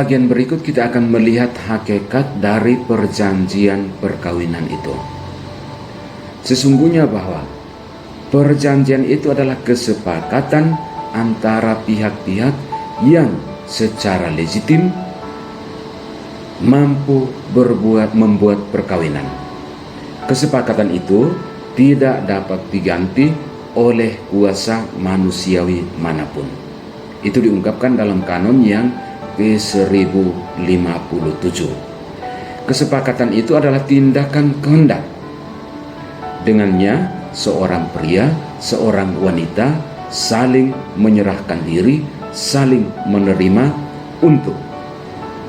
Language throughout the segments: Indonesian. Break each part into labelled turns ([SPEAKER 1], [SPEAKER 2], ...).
[SPEAKER 1] bagian berikut kita akan melihat hakikat dari perjanjian perkawinan itu. Sesungguhnya bahwa perjanjian itu adalah kesepakatan antara pihak-pihak yang secara legitim mampu membuat perkawinan. Kesepakatan itu tidak dapat diganti oleh kuasa manusiawi manapun. Itu diungkapkan dalam kanon yang ke-1057. Kesepakatan itu adalah tindakan kehendak. Dengannya seorang pria, seorang wanita saling menyerahkan diri, saling menerima untuk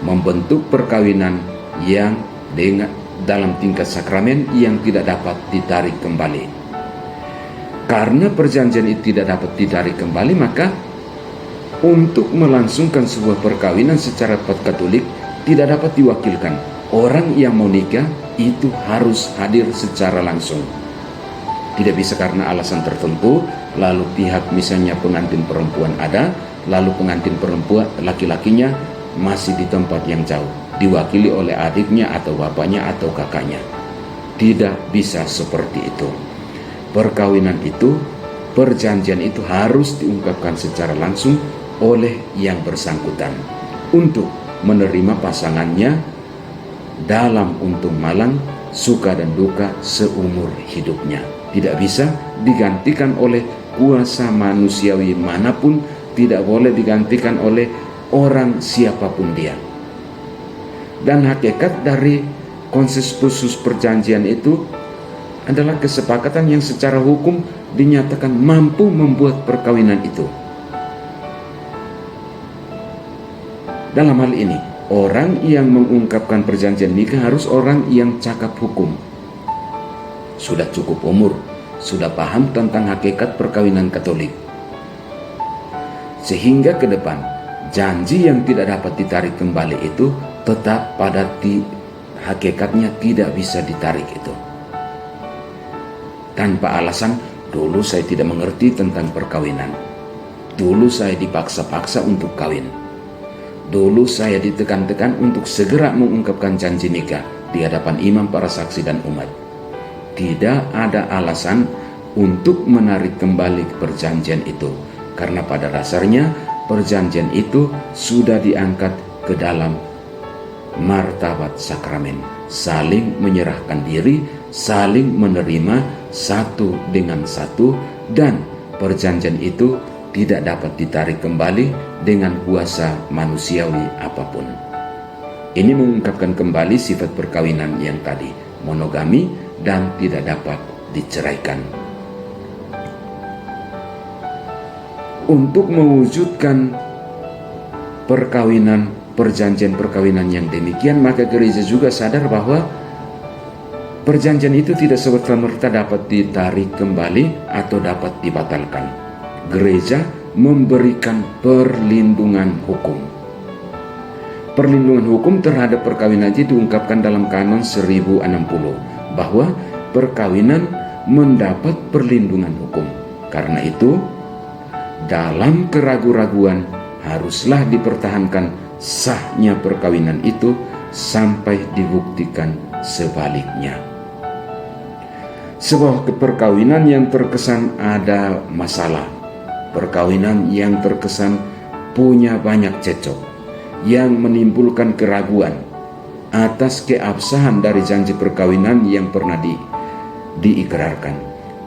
[SPEAKER 1] membentuk perkawinan yang dalam tingkat sakramen yang tidak dapat ditarik kembali. Karena perjanjian itu tidak dapat ditarik kembali, maka untuk melangsungkan sebuah perkawinan secara Katolik tidak dapat diwakilkan. Orang yang mau nikah itu harus hadir secara langsung. Tidak bisa karena alasan tertentu, lalu pihak misalnya pengantin perempuan ada, lalu pengantin perempuan laki-lakinya masih di tempat yang jauh, diwakili oleh adiknya atau bapaknya atau kakaknya. Tidak bisa seperti itu. Perkawinan itu, perjanjian itu harus diungkapkan secara langsung oleh yang bersangkutan untuk menerima pasangannya dalam untung malang, suka dan duka seumur hidupnya. Tidak bisa digantikan oleh kuasa manusiawi manapun, tidak boleh digantikan oleh orang siapapun dia. Dan hakikat dari konsensus perjanjian itu adalah kesepakatan yang secara hukum dinyatakan mampu membuat perkawinan itu. Dalam hal ini, orang yang mengungkapkan perjanjian nikah harus orang yang cakap hukum, sudah cukup umur, sudah paham tentang hakikat perkawinan Katolik, sehingga ke depan janji yang tidak dapat ditarik kembali itu tetap pada hakikatnya tidak bisa ditarik itu. Tanpa alasan, dulu saya tidak mengerti tentang perkawinan, dulu saya dipaksa-paksa untuk kawin, dulu saya ditekan-tekan untuk segera mengungkapkan janji nikah di hadapan imam, para saksi dan umat. Tidak ada alasan untuk menarik kembali perjanjian itu, karena pada dasarnya perjanjian itu sudah diangkat ke dalam martabat sakramen, saling menyerahkan diri, saling menerima satu dengan satu, dan perjanjian itu tidak dapat ditarik kembali dengan kuasa manusiawi apapun. Ini mengungkapkan kembali sifat perkawinan yang tadi, monogami dan tidak dapat diceraikan. Untuk mewujudkan perkawinan, perjanjian perkawinan yang demikian, maka gereja juga sadar bahwa perjanjian itu tidak serta-merta dapat ditarik kembali atau dapat dibatalkan. Gereja memberikan perlindungan hukum. Perlindungan hukum terhadap perkawinan itu diungkapkan dalam kanon 1060, bahwa perkawinan mendapat perlindungan hukum. Karena itu, dalam keraguan-raguan haruslah dipertahankan sahnya perkawinan itu sampai dibuktikan sebaliknya. Sebuah perkawinan yang terkesan ada masalah, perkawinan yang terkesan punya banyak cecok, yang menimbulkan keraguan atas keabsahan dari janji perkawinan yang pernah diikrarkan,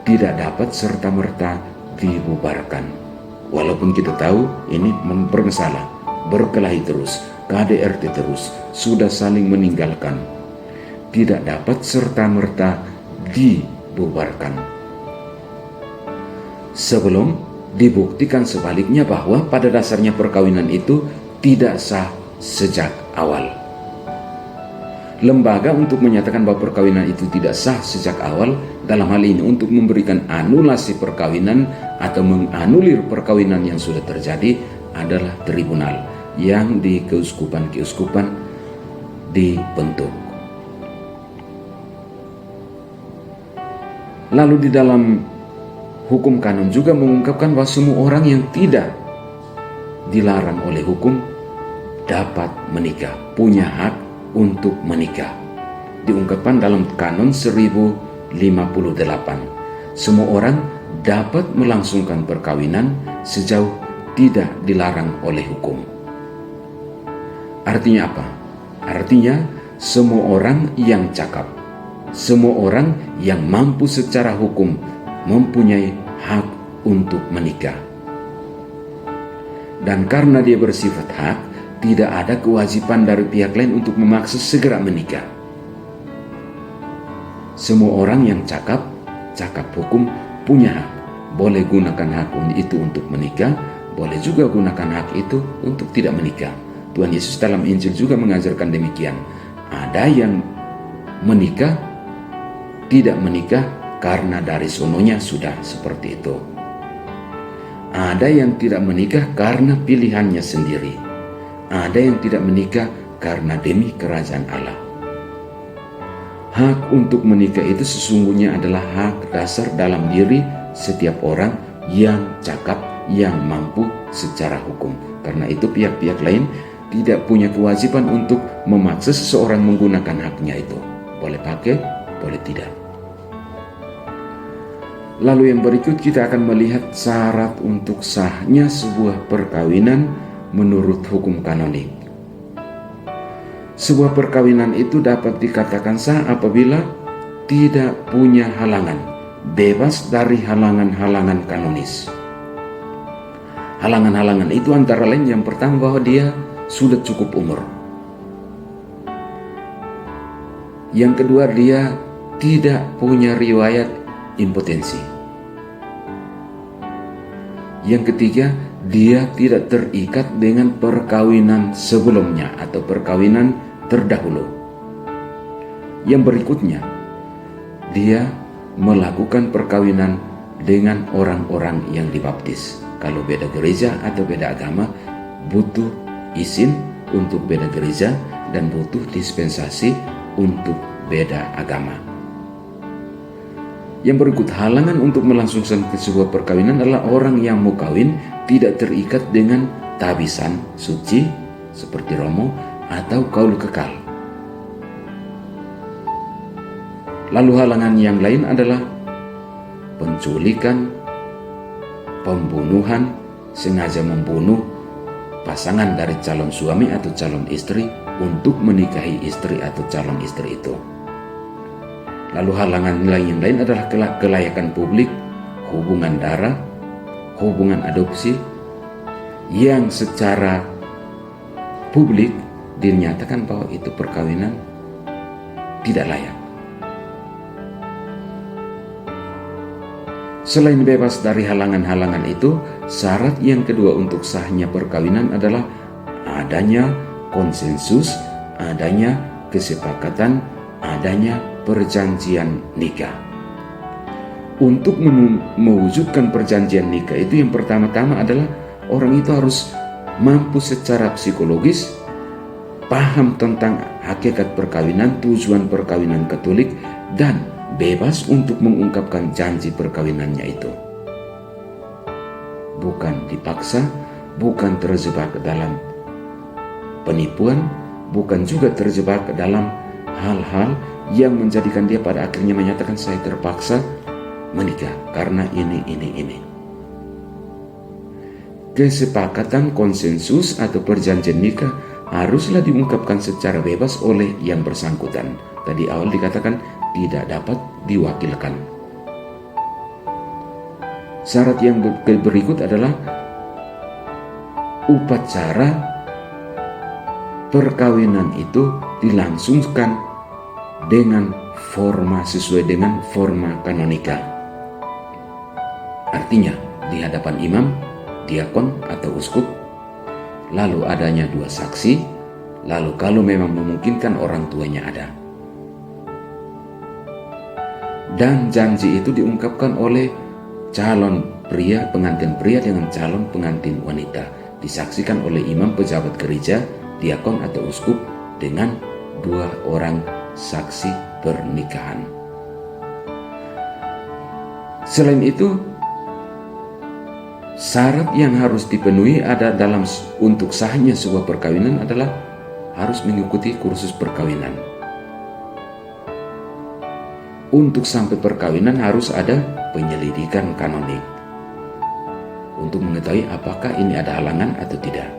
[SPEAKER 1] tidak dapat serta-merta dibubarkan. Walaupun kita tahu ini bermasalah, berkelahi terus, KDRT terus, sudah saling meninggalkan, tidak dapat serta-merta dibubarkan sebelum dibuktikan sebaliknya bahwa pada dasarnya perkawinan itu tidak sah sejak awal. Lembaga untuk menyatakan bahwa perkawinan itu tidak sah sejak awal, dalam hal ini untuk memberikan anulasi perkawinan atau menganulir perkawinan yang sudah terjadi, adalah tribunal yang di keuskupan-keuskupan dibentuk. Lalu di dalam hukum kanon juga mengungkapkan bahwa semua orang yang tidak dilarang oleh hukum dapat menikah, punya hak untuk menikah. Diungkapkan dalam Kanon 1058. Semua orang dapat melangsungkan perkawinan sejauh tidak dilarang oleh hukum. Artinya apa? Artinya semua orang yang cakap, semua orang yang mampu secara hukum mempunyai hak untuk menikah. Dan karena dia bersifat hak, tidak ada kewajiban dari pihak lain untuk memaksa segera menikah. Semua orang yang cakap hukum punya hak. Boleh gunakan hak itu untuk menikah, boleh juga gunakan hak itu untuk tidak menikah. Tuhan Yesus dalam Injil juga mengajarkan demikian. Ada yang menikah, tidak menikah karena dari sononya sudah seperti itu. Ada yang tidak menikah karena pilihannya sendiri. Ada yang tidak menikah karena demi kerajaan Allah. Hak untuk menikah itu sesungguhnya adalah hak dasar dalam diri setiap orang yang cakap, yang mampu secara hukum. Karena itu pihak-pihak lain tidak punya kewajiban untuk memaksa seseorang menggunakan haknya itu. Boleh pakai, boleh tidak. Lalu yang berikut kita akan melihat syarat untuk sahnya sebuah perkawinan menurut hukum kanonik. Sebuah perkawinan itu dapat dikatakan sah apabila tidak punya halangan, bebas dari halangan-halangan kanonis. Halangan-halangan itu antara lain yang pertama bahwa dia sudah cukup umur. Yang kedua, dia tidak punya riwayat impotensi. Yang ketiga, dia tidak terikat dengan perkawinan sebelumnya atau perkawinan terdahulu. Yang berikutnya, dia melakukan perkawinan dengan orang-orang yang dibaptis. Kalau beda gereja atau beda agama, butuh izin untuk beda gereja dan butuh dispensasi untuk beda agama. Yang berikut, halangan untuk melangsungkan sebuah perkawinan adalah orang yang mau kawin tidak terikat dengan tabisan suci seperti romo atau kaul kekal. Lalu halangan yang lain adalah penculikan, pembunuhan, sengaja membunuh pasangan dari calon suami atau calon istri untuk menikahi istri atau calon istri itu. Lalu halangan yang lain adalah kelayakan publik, hubungan darah, hubungan adopsi yang secara publik dinyatakan bahwa itu perkawinan tidak layak. Selain bebas dari halangan-halangan itu, syarat yang kedua untuk sahnya perkawinan adalah adanya konsensus, adanya kesepakatan, adanya perjanjian nikah. Untuk mewujudkan perjanjian nikah itu yang pertama-tama adalah orang itu harus mampu secara psikologis paham tentang hakikat perkawinan, tujuan perkawinan Katolik, dan bebas untuk mengungkapkan janji perkawinannya itu. Bukan dipaksa, bukan terjebak dalam penipuan, bukan juga terjebak dalam hal-hal yang menjadikan dia pada akhirnya menyatakan saya terpaksa menikah karena ini. Kesepakatan, konsensus atau perjanjian nikah haruslah diungkapkan secara bebas oleh yang bersangkutan. Tadi awal dikatakan tidak dapat diwakilkan. Syarat yang berikut adalah upacara perkawinan itu dilangsungkan dengan forma sesuai dengan forma kanonika. Artinya di hadapan imam, diakon atau uskup, lalu adanya 2 saksi, lalu kalau memang memungkinkan orang tuanya ada. Dan janji itu diungkapkan oleh calon pria, pengantin pria dengan calon pengantin wanita, disaksikan oleh imam, pejabat gereja, diakon atau uskup dengan 2 orang saksi pernikahan. Selain itu, Syarat yang harus dipenuhi ada untuk sahnya sebuah perkawinan adalah harus mengikuti kursus perkawinan. Untuk sampai perkawinan harus ada penyelidikan kanonik untuk mengetahui apakah ini ada halangan atau tidak.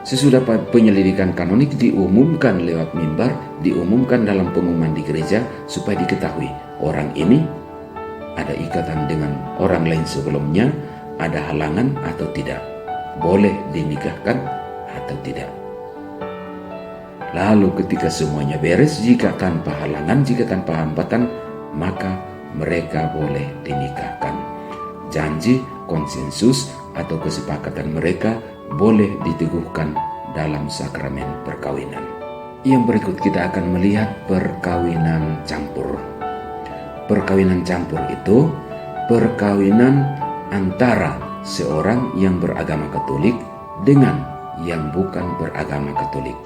[SPEAKER 1] Sesudah penyelidikan kanonik diumumkan lewat mimbar, diumumkan dalam pengumuman di gereja supaya diketahui orang ini ada ikatan dengan orang lain sebelumnya, ada halangan atau tidak, boleh dinikahkan atau tidak. Lalu ketika semuanya beres, jika tanpa halangan, jika tanpa hambatan, maka mereka boleh dinikahkan. Janji, konsensus, atau kesepakatan mereka boleh diteguhkan dalam sakramen perkawinan. Yang berikut kita akan melihat perkawinan campur. Perkawinan campur itu perkawinan antara seorang yang beragama Katolik dengan yang bukan beragama Katolik,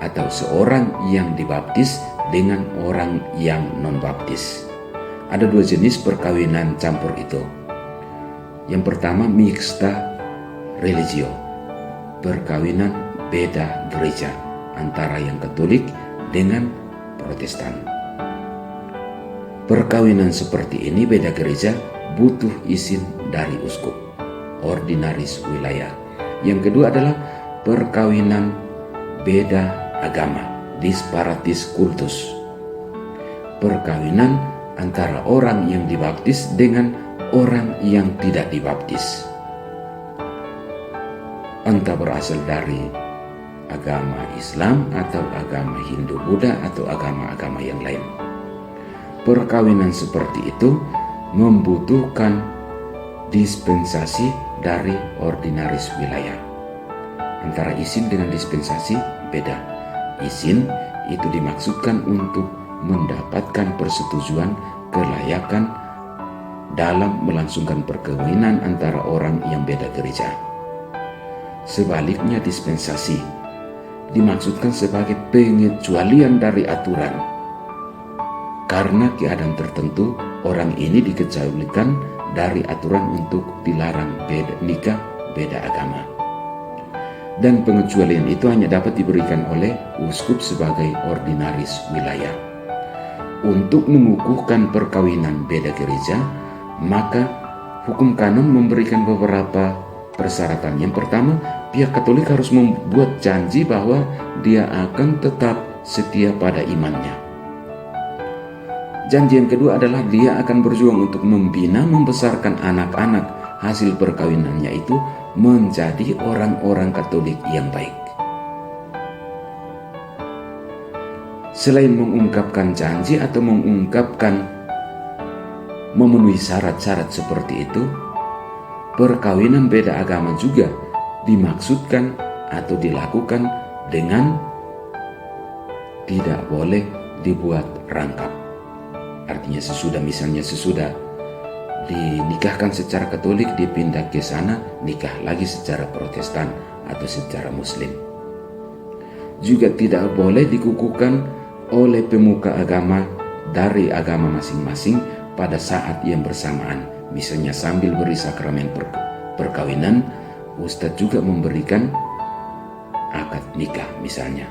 [SPEAKER 1] atau seorang yang dibaptis dengan orang yang non-baptis. Ada dua jenis perkawinan campur itu. Yang pertama, mixta religio, perkawinan beda gereja antara yang Katolik dengan Protestan. Perkawinan seperti ini beda gereja butuh izin dari uskup, ordinaris wilayah. Yang kedua adalah perkawinan beda agama, disparatis kultus, perkawinan antara orang yang dibaptis dengan orang yang tidak dibaptis, entah berasal dari agama Islam atau agama Hindu, Buddha atau agama-agama yang lain. Perkawinan seperti itu membutuhkan dispensasi dari ordinaris wilayah. Antara izin dengan dispensasi beda. Izin itu dimaksudkan untuk mendapatkan persetujuan kelayakan dalam melangsungkan perkawinan antara orang yang beda gereja. Sebaliknya, dispensasi dimaksudkan sebagai pengecualian dari aturan. Karena keadaan tertentu, orang ini dikecualikan dari aturan untuk dilarang nikah beda agama. Dan pengecualian itu hanya dapat diberikan oleh uskup sebagai ordinaris wilayah. Untuk mengukuhkan perkawinan beda gereja, maka hukum kanon memberikan beberapa persyaratan. Yang pertama, pihak Katolik harus membuat janji bahwa dia akan tetap setia pada imannya. Janji yang kedua adalah dia akan berjuang untuk membina, membesarkan anak-anak hasil perkawinannya itu menjadi orang-orang Katolik yang baik. Selain mengungkapkan janji atau memenuhi syarat-syarat seperti itu, perkawinan beda agama juga dimaksudkan atau dilakukan dengan tidak boleh dibuat rangkap. Artinya sesudah dinikahkan secara Katolik, dipindah ke sana, nikah lagi secara Protestan atau secara Muslim. Juga tidak boleh dikukuhkan oleh pemuka agama dari agama masing-masing pada saat yang bersamaan. Misalnya sambil beri sakramen perkawinan, Ustadz juga memberikan akad nikah misalnya.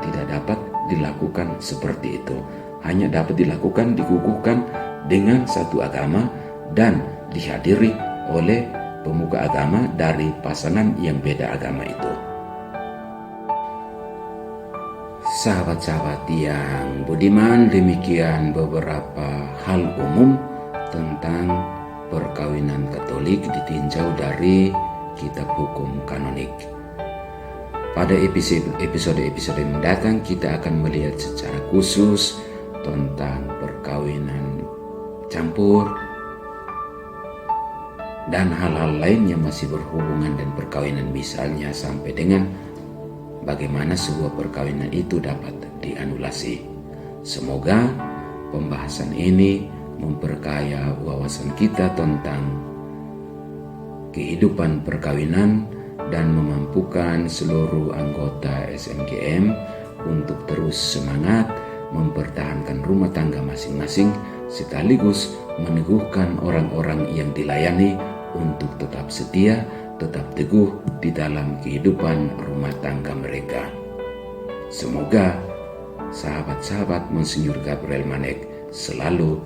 [SPEAKER 1] Tidak dapat dilakukan seperti itu. Hanya dapat dilakukan, dikukuhkan dengan satu agama dan dihadiri oleh pemuka agama dari pasangan yang beda agama itu. Sahabat-sahabat yang budiman, demikian beberapa hal umum tentang perkawinan Katolik ditinjau dari Kitab Hukum Kanonik. Pada episode-episode mendatang kita akan melihat secara khusus tentang perkawinan campur dan hal-hal lain yang masih berhubungan dengan perkawinan, misalnya sampai dengan bagaimana sebuah perkawinan itu dapat dianulasi. Semoga pembahasan ini memperkaya wawasan kita tentang kehidupan perkawinan dan memampukan seluruh anggota SMGM untuk terus semangat mempertahankan rumah tangga masing-masing sekaligus meneguhkan orang-orang yang dilayani untuk tetap setia, tetap teguh di dalam kehidupan rumah tangga mereka. Semoga sahabat-sahabat Monsinyur Gabriel Manek selalu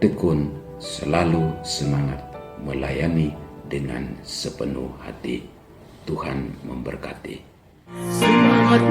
[SPEAKER 1] tekun, selalu semangat melayani dengan sepenuh hati. Tuhan memberkati.
[SPEAKER 2] Semangat